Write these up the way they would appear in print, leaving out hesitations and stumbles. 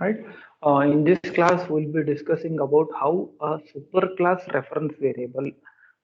right? In this class, we'll be discussing about how a superclass reference variable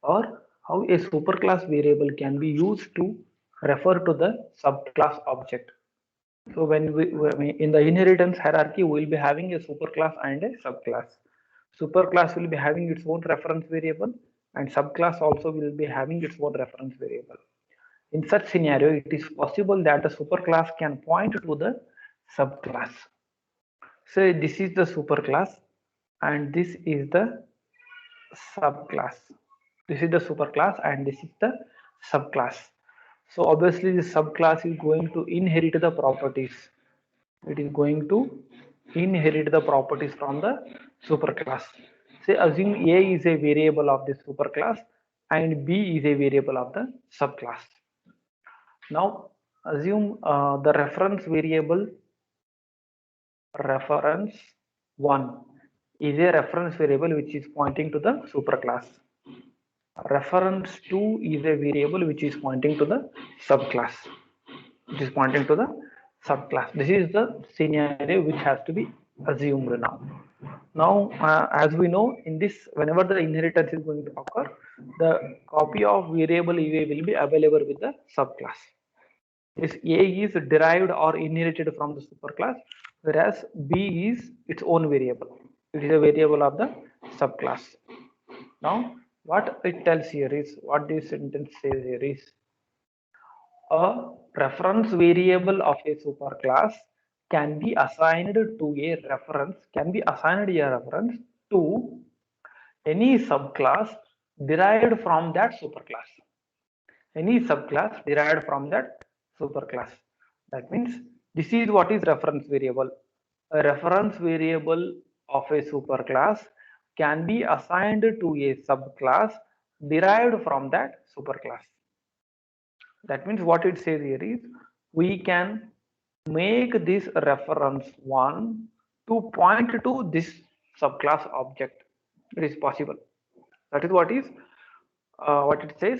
or how a superclass variable can be used to refer to the subclass object. So when in the inheritance hierarchy, we'll be having a superclass and a subclass. Superclass will be having its own reference variable, and subclass also will be having its own reference variable. In such scenario, it is possible that the superclass can point to the subclass. So this is the superclass and this is the subclass. This is the superclass and this is the subclass. So obviously the subclass is going to inherit the properties. It is going to inherit the properties from the superclass. Say assume A is a variable of the superclass and B is a variable of the subclass. Now assume the reference variable reference 1 is a reference variable which is pointing to the superclass. Reference 2 is a variable which is pointing to the subclass. It is pointing to the subclass. This is the scenario which has to be assumed now. Now, as we know, in this, whenever the inheritance is going to occur, the copy of variable EA will be available with the subclass. This A is derived or inherited from the superclass, whereas B is its own variable. It is a variable of the subclass. Now, what it tells here is, what this sentence says here is, a reference variable of a superclass can be assigned to a reference, to any subclass derived from that superclass. Any subclass derived from that superclass. That means this is what is reference variable. A reference variable of a superclass can be assigned to a subclass derived from that superclass. That means what it says here is we can make this reference one to point to this subclass object. It is possible. That is what it says.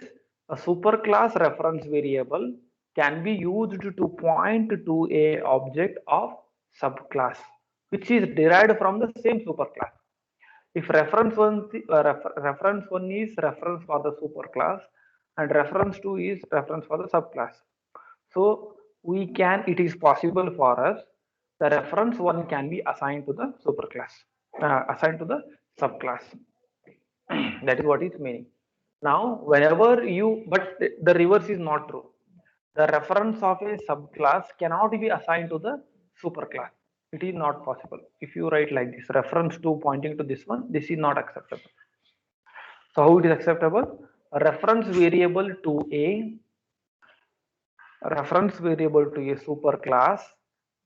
A superclass reference variable can be used to point to a object of subclass which is derived from the same superclass. If reference one is reference for the superclass and reference 2 is reference for the subclass. So it is possible for us, the reference 1 can be assigned to the superclass, assigned to the subclass. That is what is meaning. Now, but the reverse is not true. The reference of a subclass cannot be assigned to the superclass. It is not possible. If you write like this, reference 2 pointing to this one, this is not acceptable. So how it is acceptable? A reference variable to a superclass,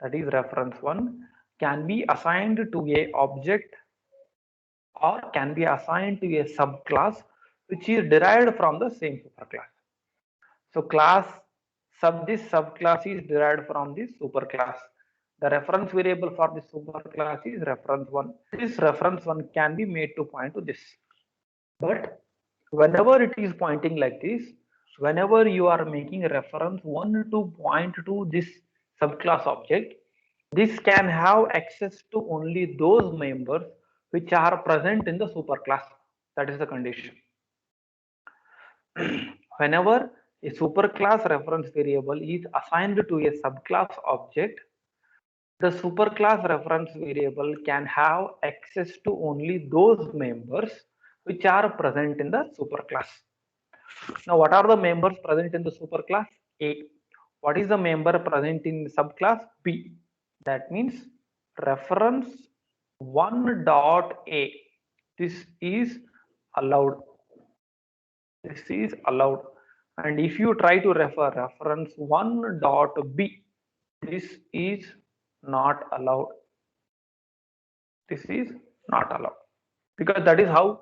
that is reference 1, can be assigned to a object or can be assigned to a subclass which is derived from the same superclass. So this subclass is derived from this superclass. The reference variable for this superclass is reference 1. This reference 1 can be made to point to this. But whenever it is pointing like this, whenever you are making a reference 1 to point to this subclass object, this can have access to only those members which are present in the superclass. That is the condition. Whenever a superclass reference variable is assigned to a subclass object, the superclass reference variable can have access to only those members which are present in the superclass. Now, what are the members present in the superclass? A. What is the member present in the subclass? B. That means reference 1 dot A. This is allowed. This is allowed. And if you try to refer reference 1 dot B, this is not allowed. This is not allowed. Because that is how,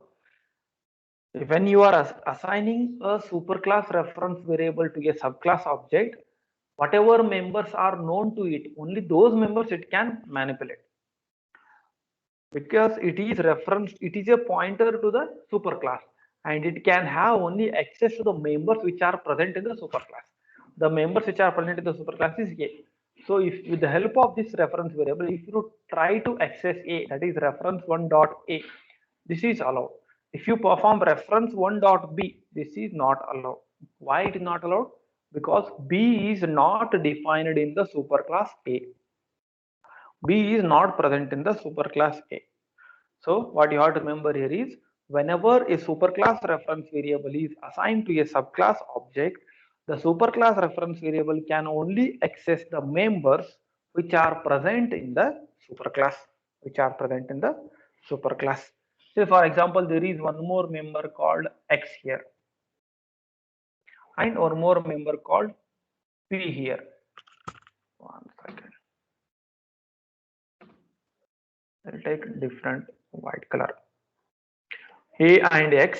when you are assigning a superclass reference variable to a subclass object, whatever members are known to it, only those members it can manipulate. Because it is a pointer to the superclass and it can have only access to the members which are present in the superclass. The members which are present in the superclass is A. So if with the help of this reference variable, if you try to access A, that is reference 1 dot A, this is allowed. If you perform reference 1 dot B, this is not allowed. Why it is not allowed? Because B is not defined in the superclass A. B is not present in the superclass A. So what you have to remember here is, whenever a superclass reference variable is assigned to a subclass object, the superclass reference variable can only access the members which are present in the superclass, Say for example, there is one more member called X here and one more member called P here. One second. I'll take different white color. A and X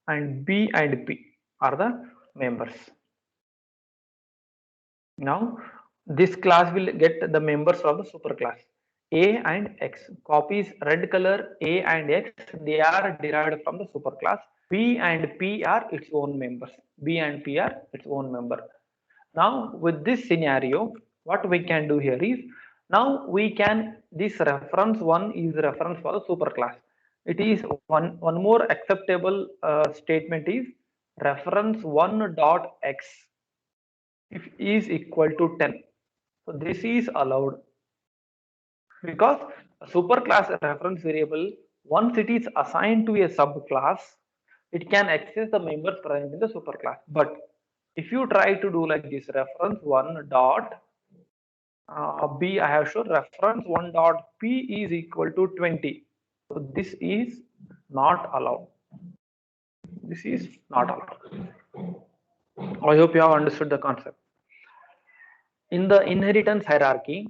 and B and P are the members. Now this class will get the members of the superclass A and X. Copies red color A and X, they are derived from the superclass. B and P are its own members. Now with this scenario, what we can do here is, now we can, this reference 1 is reference for the superclass. It is one more acceptable statement is reference 1 dot X if is equal to 10. So this is allowed because a superclass reference variable, once it is assigned to a subclass, it can access the members present in the superclass. But if you try to do like this, reference 1 dot B, I have shown reference 1 dot P is equal to 20. So this is not allowed. I hope you have understood the concept. In the inheritance hierarchy,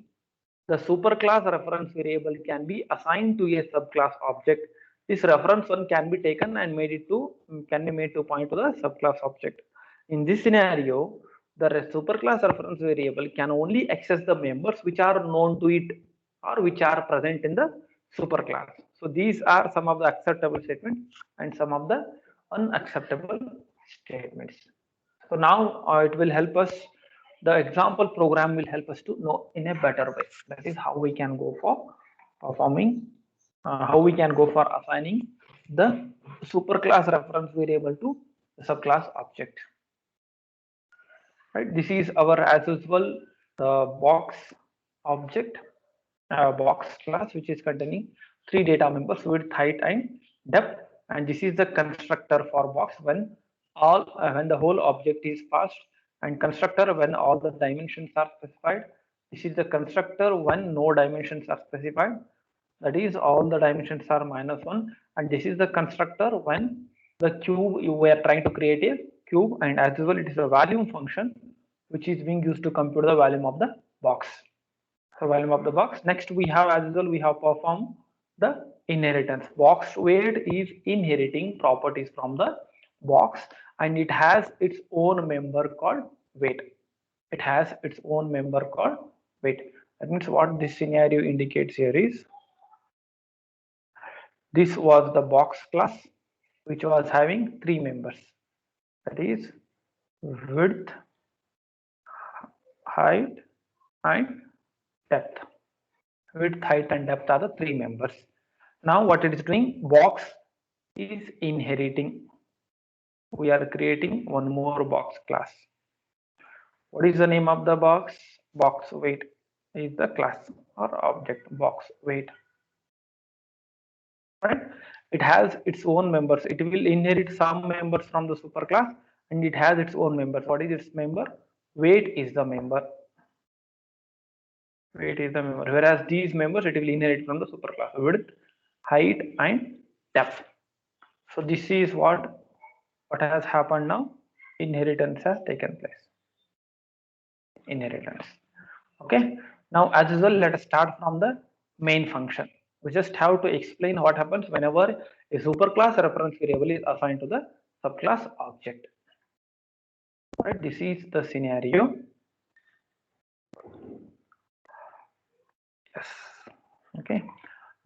the superclass reference variable can be assigned to a subclass object. This reference one can be taken and made to point to the subclass object. In this scenario, the superclass reference variable can only access the members which are known to it or which are present in the superclass. So these are some of the acceptable statements and some of the unacceptable statements. So now it will help us, the example program will help us to know in a better way. That is how we can go for performing, how we can go for assigning the superclass reference variable to the subclass object. Right, this is our, as usual, the box object, box class, which is containing 3 data members, width, height and depth, and this is the constructor for box when all when the whole object is passed, and constructor when all the dimensions are specified. This is the constructor when no dimensions are specified, that is all the dimensions are -1, and this is the constructor when the cube, you were trying to create a cube, and as usual it is a volume function which is being used to compute the volume of the box. So volume of the box. Next we have, as usual, we have performed the inheritance. Box weight is inheriting properties from the box, and it has its own member called weight. That means what this scenario indicates here is, this was the box class which was having 3 members, that is width, height and depth. Width, height and depth are the 3 members. Now what it is doing, box is inheriting. We are creating one more box class. What is the name of the box? Box weight is the class or object, box weight. Right? It has its own members. It will inherit some members from the superclass, and it has its own members. What is its member? Weight is the member. Whereas these members it will inherit from the superclass: width, height and depth. So this is what has happened now. Inheritance has taken place. Okay. Now as usual, let us start from the main function. We just have to explain what happens whenever a superclass reference variable is assigned to the subclass object. Right, this is the scenario. Yes. Okay.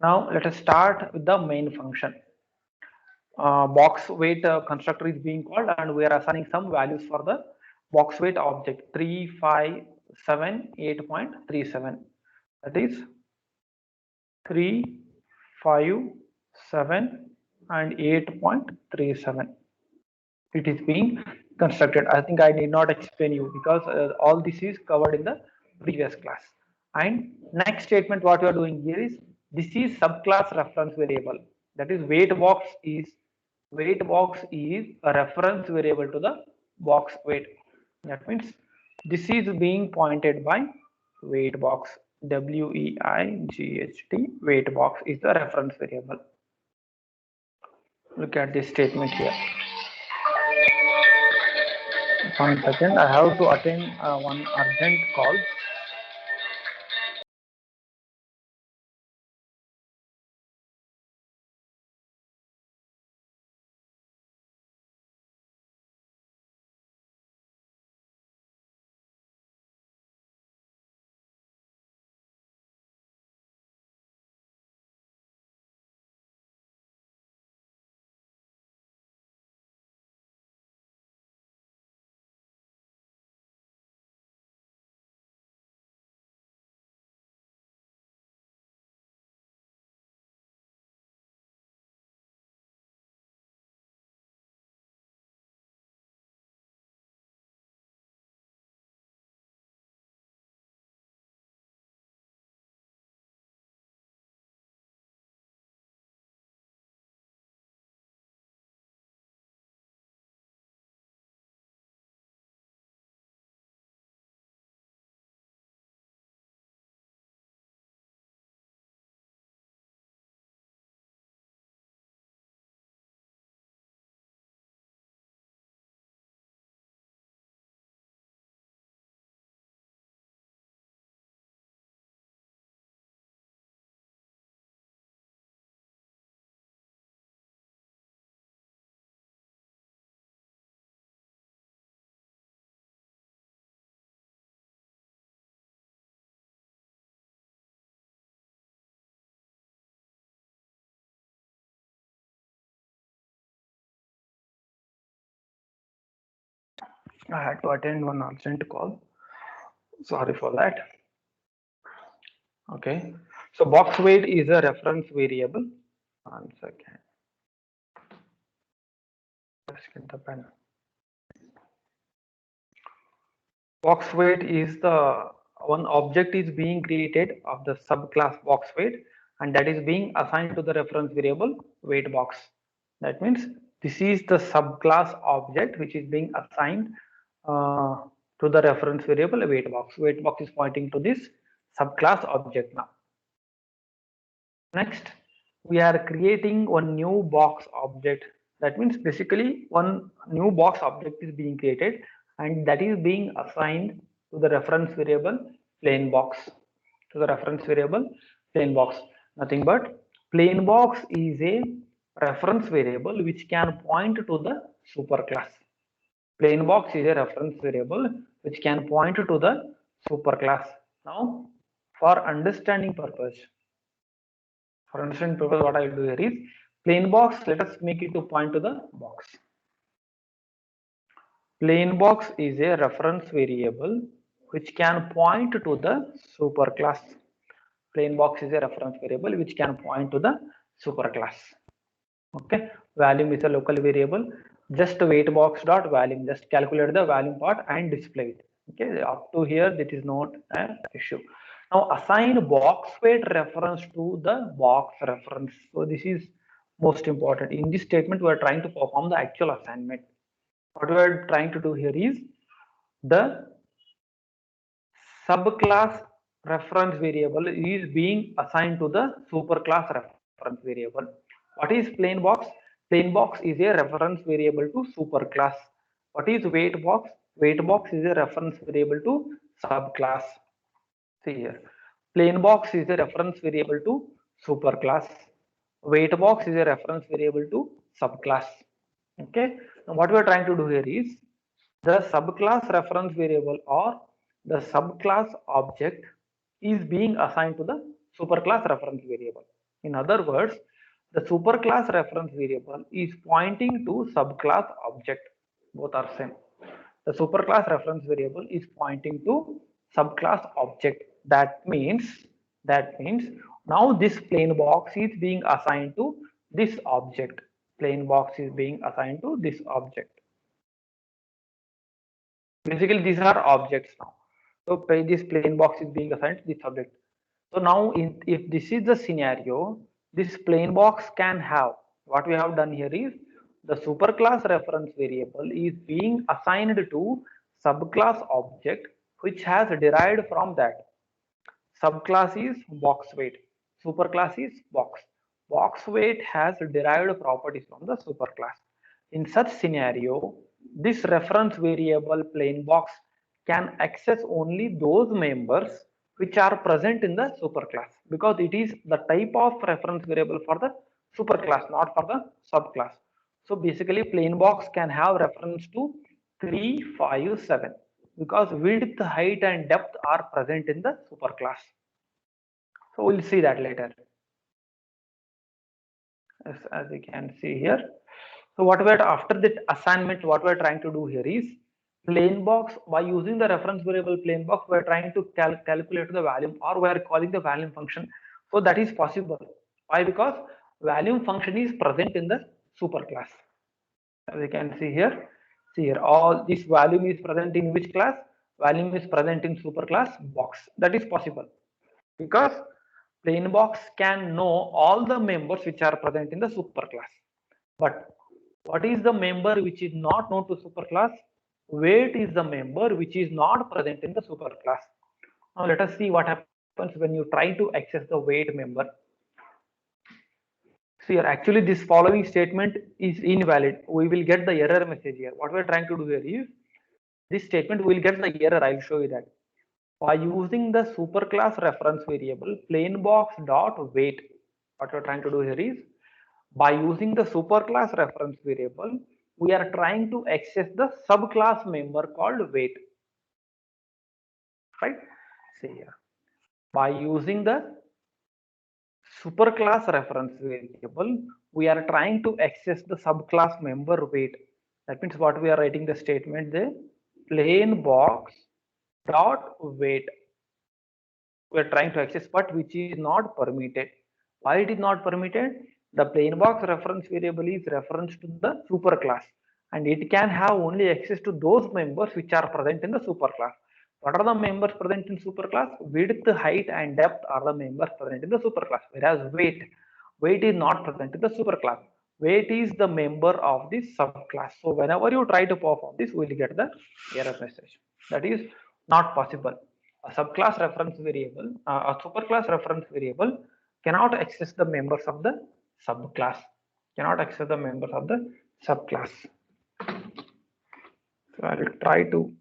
Now let us start with the main function. Box weight constructor is being called, and we are assigning some values for the box weight object 3, 5, 7, 8.37. That is 3, 5, 7, and 8.37. It is being constructed. I think I need not explain you because all this is covered in the previous class. And next statement what you are doing here is this is subclass reference variable. That is weight box is a reference variable to the box weight. That means this is being pointed by weight box. WEIGHT weight box is the reference variable. Look at this statement here. 1 second, I have to attend one urgent call. I had to attend one urgent call. Sorry for that. Okay. So box weight is a reference variable. 1 second. Let's get the pen. Box weight is the one object is being created of the subclass box weight, and that is being assigned to the reference variable weight box. That means this is the subclass object which is being assigned to the reference variable weight box. Weight box is pointing to this subclass object now. Next, we are creating one new box object. That means basically one new box object is being created and that is being assigned to the reference variable plain box. To the reference variable plain box. Nothing but plain box is a reference variable which can point to the superclass. Plain box is a reference variable which can point to the superclass. Now, for understanding purpose, what I will do here is plain box. Let us make it to point to the box. Plain box is a reference variable which can point to the superclass. Plain box is a reference variable which can point to the superclass. Okay, volume is a local variable. Just weight box dot volume. Just calculate the volume part and display it. Okay, up to here that is not an issue. Now assign box weight reference to the box reference. So this is most important. In this statement, we are trying to perform the actual assignment. What we are trying to do here is the subclass reference variable is being assigned to the superclass reference variable. What is plain box? Plain box is a reference variable to superclass. What is weight box? Weight box is a reference variable to subclass. See here. Plain box is a reference variable to superclass. Weight box is a reference variable to subclass. Okay. Now what we are trying to do here is the subclass reference variable or the subclass object is being assigned to the superclass reference variable. In other words, the superclass reference variable is pointing to subclass object. Both are same. The superclass reference variable is pointing to subclass object. That means now this plain box is being assigned to this object. Plain box is being assigned to this object. Basically, these are objects now. So this plain box is being assigned to this object. So now, if this is the scenario, this plain box can have, what we have done here is the superclass reference variable is being assigned to subclass object which has derived from that. Subclass is box weight, superclass is box. Box weight has derived properties from the superclass. In such scenario, this reference variable plain box can access only those members which are present in the superclass, because it is the type of reference variable for the superclass, not for the subclass. So basically plain box can have reference to 3, 5, 7 because width, height and depth are present in the superclass. So we'll see that later. As you can see here. So what we're after that assignment, what we're trying to do here is plain box. By using the reference variable plain box, we're trying to calculate the volume, or we're calling the volume function. So that is possible. Why? Because volume function is present in the superclass. As you can see here, all this volume is present in which class? Volume is present in superclass box. That is possible because plain box can know all the members which are present in the superclass. But what is the member which is not known to superclass? Weight is the member which is not present in the superclass. Now let us see what happens when you try to access the weight member. So here actually this following statement is invalid. We will get the error message here. What we are trying to do here is this statement will get the error. I'll show you that. By using the superclass reference variable plain box dot weight, what we're trying to do here is by using the superclass reference variable, we are trying to access the subclass member called weight. Right? See here. By using the superclass reference variable, we are trying to access the subclass member weight. That means what we are writing the statement, the plain box dot weight. We are trying to access, but which is not permitted. Why it is not permitted? The plain box reference variable is reference to the superclass, and it can have only access to those members which are present in the superclass. What are the members present in superclass? Width, height and depth are the members present in the superclass, whereas weight is not present in the superclass. Weight is the member of the subclass. So whenever you try to perform this, we will get the error message. That is not possible. A subclass reference variable, a superclass reference variable cannot access the members of the subclass, cannot access the members of the subclass. So I will try to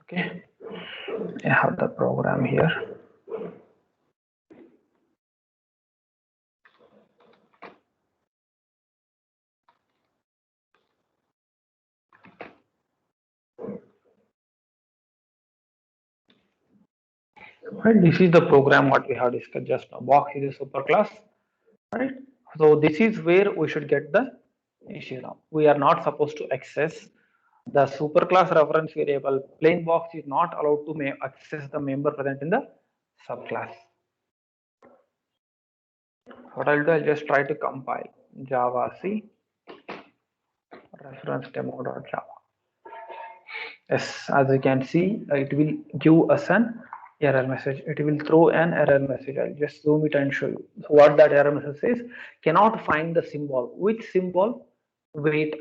okay. I have the program here. Right, this is the program what we have discussed just now. Box is a superclass, right? So this is where we should get the issue now. We are not supposed to access the superclass reference variable. Plain box is not allowed to access the member present in the subclass. What I'll do, I'll just try to compile Java C reference demo.java. Yes, as you can see, it will give us an error message. It will throw an error message. I'll just zoom it and show you. So what that error message says, cannot find the symbol. Which symbol? Weight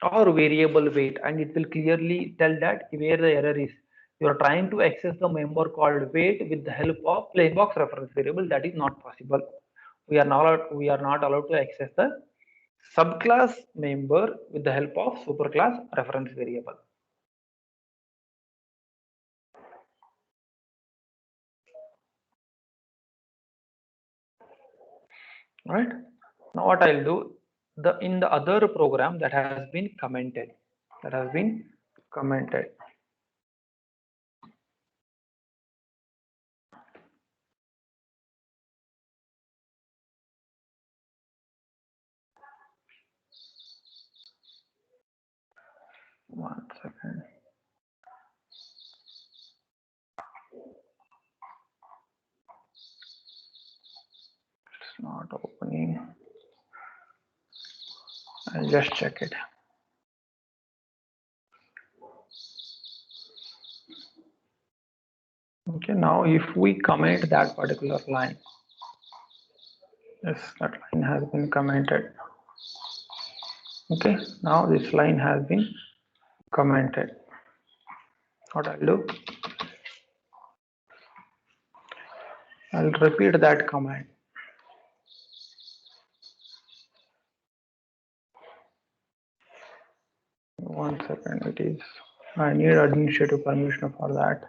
or variable weight, and it will clearly tell that where the error is. You are trying to access the member called weight with the help of plain box reference variable. That is not possible. We are not allowed to access the subclass member with the help of superclass reference variable. Right? Now what I'll do, in the other program that has been commented, that has been commented. One second. It's not opening. I'll just check it. Okay, now if we comment that particular line, yes, that line has been commented. Okay, now this line has been commented. What I'll do, I'll repeat that command. One second, it is, I need administrative permission for that.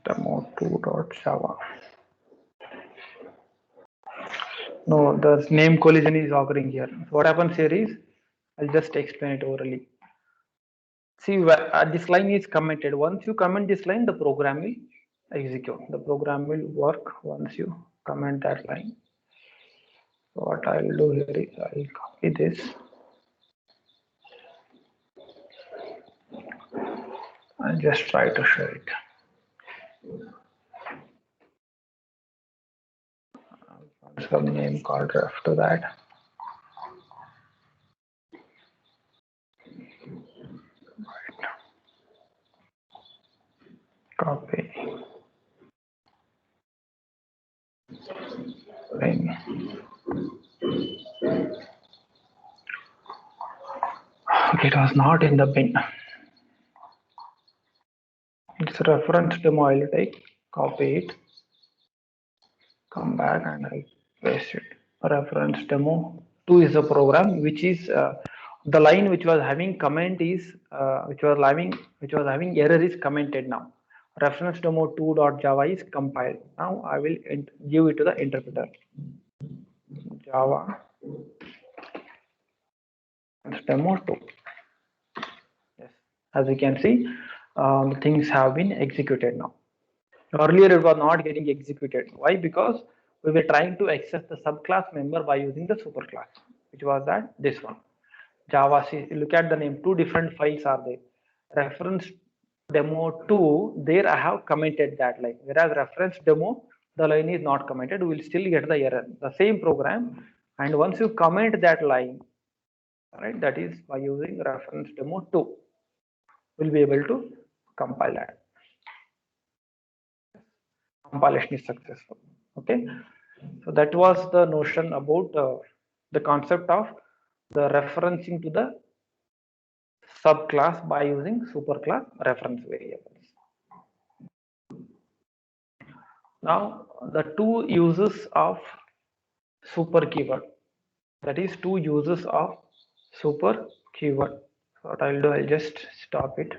Demo2.java. No, the name collision is occurring here. So what happens here is, I'll just explain it orally. See, this line is commented. Once you comment this line, the program will execute. The program will work once you comment that line. So what I will do here is I'll copy this. I'll just try to show it. Some name called ref to that. Right. Copy. Line. Okay, it was not in the bin. It's a reference demo. I'll take, copy it, come back, and I'll paste it. Reference demo 2 is a program which is the line which was having comment is which was having error is commented now. Reference demo 2.java is compiled. Now I will give it to the interpreter. Java demo 2. Yes, as you can see, the things have been executed now. Earlier it was not getting executed. Why? Because we were trying to access the subclass member by using the superclass, which was that this one. Java, see, look at the name, two different files are there. Reference demo 2, there I have commented that line, whereas reference demo, the line is not commented, we will still get the error. The same program, and once you comment that line, right, that is by using reference demo 2, we'll be able to compile that. Compilation is successful. Okay, so that was the notion about the concept of the referencing to the subclass by using superclass reference variables. Now the two uses of super keyword, that is two uses of super keyword. So what I'll do, I'll just stop it.